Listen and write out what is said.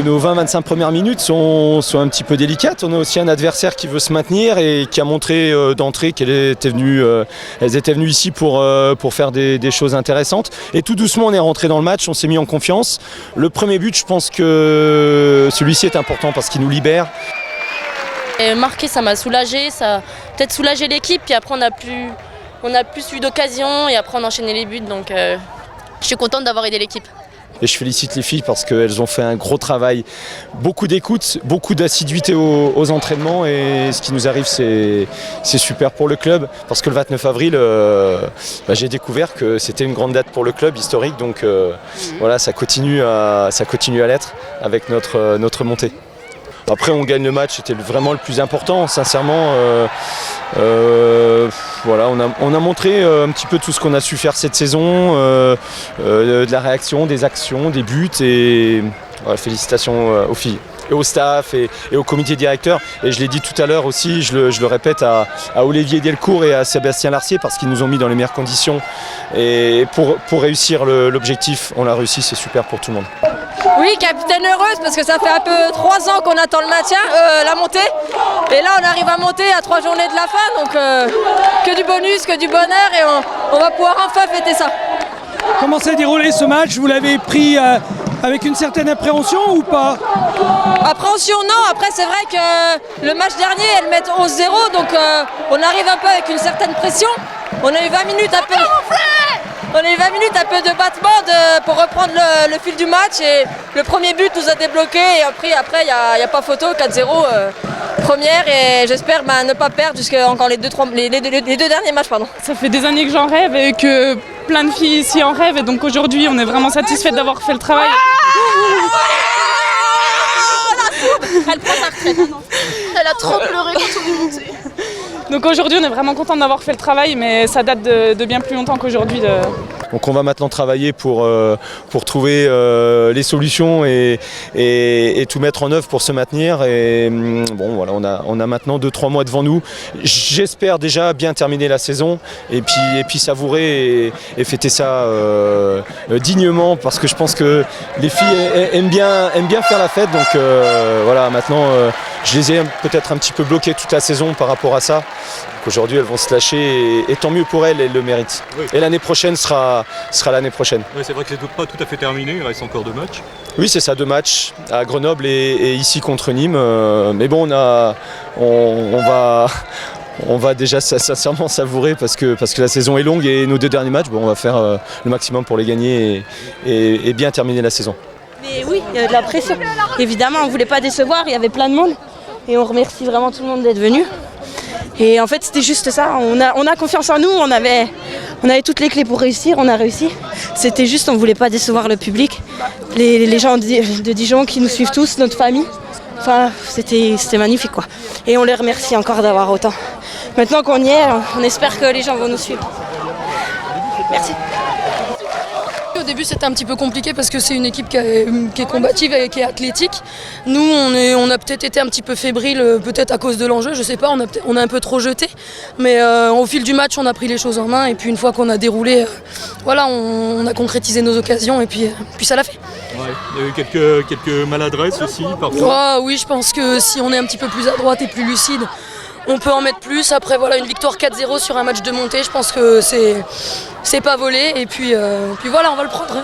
Nos 20-25 premières minutes sont un petit peu délicates. On a aussi un adversaire qui veut se maintenir et qui a montré d'entrée qu'elles étaient venues ici pour faire des choses intéressantes. Et tout doucement, on est rentré dans le match, on s'est mis en confiance. Le premier but, je pense que celui-ci est important parce qu'il nous libère. Et marquer, ça m'a soulagé, ça a peut-être soulagé l'équipe. Puis après, on a plus eu d'occasions et après, on a enchaîné les buts. Donc, je suis contente d'avoir aidé l'équipe. Et je félicite les filles parce qu'elles ont fait un gros travail, beaucoup d'écoute, beaucoup d'assiduité aux entraînements et ce qui nous arrive c'est super pour le club parce que le 29 avril j'ai découvert que c'était une grande date pour le club historique donc voilà ça continue à l'être avec notre montée. Après on gagne le match, c'était vraiment le plus important, sincèrement. Voilà, on a montré un petit peu tout ce qu'on a su faire cette saison, de la réaction, des actions, des buts et voilà, félicitations aux filles. Et au staff et au comité directeur. Et je l'ai dit tout à l'heure aussi, je le répète à Olivier Delcourt et à Sébastien Larcier parce qu'ils nous ont mis dans les meilleures conditions. Et pour réussir l'objectif, on l'a réussi, c'est super pour tout le monde. Oui, capitaine heureuse parce que ça fait un peu 3 ans qu'on attend le maintien, la montée. Et là on arrive à monter à 3 journées de la fin, donc que du bonus, que du bonheur et on va pouvoir enfin fêter ça. Comment s'est déroulé ce match? Vous l'avez pris avec une certaine appréhension ou pas? Appréhension non, après c'est vrai que le match dernier elles mettent 11-0 donc on arrive un peu avec une certaine pression. On a eu 20 minutes un peu de battement pour reprendre le fil du match et le premier but nous a débloqué et après il n'y a pas photo, 4-0 première et j'espère ne pas perdre jusqu'à encore les deux derniers matchs. Pardon. Ça fait des années que j'en rêve et que plein de filles ici en rêvent et donc aujourd'hui on est vraiment satisfait d'avoir fait le travail. Elle prend sa retraite. Elle a trop pleuré quand on est monté. Donc aujourd'hui on est vraiment content d'avoir fait le travail mais ça date de bien plus longtemps qu'aujourd'hui. Donc on va maintenant travailler pour trouver les solutions et tout mettre en œuvre pour se maintenir. Et bon voilà, on a maintenant 2-3 mois devant nous. J'espère déjà bien terminer la saison et puis savourer et fêter ça dignement parce que je pense que les filles aiment bien faire la fête. Donc voilà, maintenant je les ai peut-être un petit peu bloquées toute la saison par rapport à ça. Donc aujourd'hui elles vont se lâcher et tant mieux pour elles le méritent. Oui. Et l'année prochaine sera l'année prochaine. Oui, c'est vrai que c'est pas tout à fait terminé, il reste encore 2 matchs. Oui c'est ça, 2 matchs à Grenoble et ici contre Nîmes. Mais bon on va déjà sincèrement savourer parce que la saison est longue et nos 2 derniers matchs, on va faire le maximum pour les gagner et bien terminer la saison. Mais oui, il y a de la pression. Évidemment, on ne voulait pas décevoir, il y avait plein de monde et on remercie vraiment tout le monde d'être venu. Et en fait c'était juste ça, on a confiance en nous, on avait toutes les clés pour réussir, on a réussi. C'était juste, on ne voulait pas décevoir le public, les gens de Dijon qui nous suivent tous, notre famille. Enfin c'était magnifique quoi. Et on les remercie encore d'avoir autant. Maintenant qu'on y est, on espère que les gens vont nous suivre. Merci. Au début c'était un petit peu compliqué parce que c'est une équipe qui est combative et qui est athlétique. Nous on a peut-être été un petit peu fébrile, peut-être à cause de l'enjeu, je sais pas, on a un peu trop jeté. Mais au fil du match on a pris les choses en main et puis une fois qu'on a déroulé, voilà, on a concrétisé nos occasions et puis ça l'a fait. Ouais, il y a eu quelques maladresses aussi parfois. Oui, je pense que si on est un petit peu plus à droite et plus lucide, on peut en mettre plus. Après voilà, une victoire 4-0 sur un match de montée, je pense que c'est pas volé et puis voilà, on va le prendre. Hein.